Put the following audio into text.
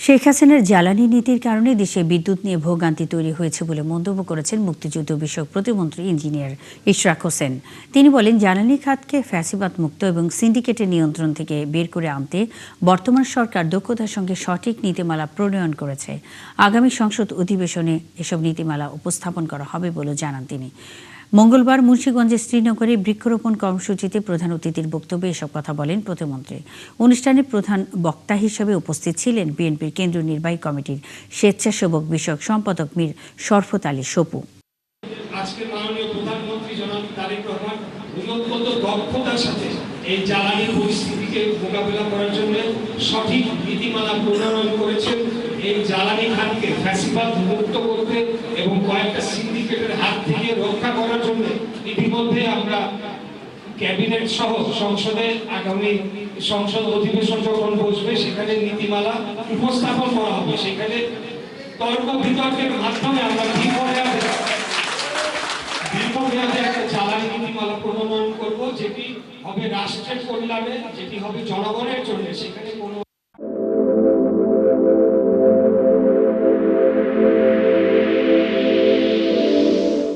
শেখ হাসিনার জ্বালানি নীতির কারণে দেশে বিদ্যুৎ নিয়ে ভোগান্তি তৈরি হয়েছে বলে মন্তব্য করেছেন মুক্তিযুদ্ধ বিষয়ক প্রতিমন্ত্রী ইঞ্জিনিয়ার ইশরাক হোসেন। তিনি বলেন, জ্বালানি খাতকে ফ্যাসিবাদ মুক্ত এবং সিন্ডিকেটের নিয়ন্ত্রণ থেকে বের করে আনতে বর্তমান সরকার দক্ষতার সঙ্গে সঠিক নীতিমালা প্রণয়ন করেছে। আগামী সংসদ অধিবেশনে এসব নীতিমালা উপস্থাপন করা হবে বলে জানান তিনি। মঙ্গলবার মুন্সিগঞ্জের শ্রীনগরে বৃক্ষরোপণ কর্মসূচিতে প্রধান অতিথির বক্তব্যে এসব কথা বলেন প্রতিমন্ত্রী। অনুষ্ঠানে প্রধান বক্তা হিসেবে উপস্থিত ছিলেন বিএনপির কেন্দ্রীয় নির্বাহী কমিটির স্বেচ্ছাসেবক বিষয়ক সম্পাদক মীর শরফত আলী সপু। আজকে মাননীয় প্রধানমন্ত্রী জনাব তারেক রহমান গুণগত দক্ষতার সাথে এই জ্বালানি পরিস্থিতিকে মোকাবিলা করার জন্য সঠিক নীতিমালা প্রণয়ন করেছেন। এই জ্বালানি খাতকে ফ্যাসিবাদ মুক্ত করতে এবং কয়েকটা সিন্ডিকেটের হাত থেকে রক্ষা করার জন্য ইতিমধ্যে আমরা ক্যাবিনেট সহ সংসদে আগামী সংসদ অধিবেশন যখন বসবে সেখানে নীতিমালা উপস্থাপন করা হবে। সেখানে তর্ক বিতর্কের মাধ্যমে আমরা দীর্ঘমেয়াদে একটা জ্বালানি নীতিমালা প্রণয়ন করব, যেটি হবে রাষ্ট্রের কল্যাণে, যেটি হবে জনগণের জন্য। সেখানে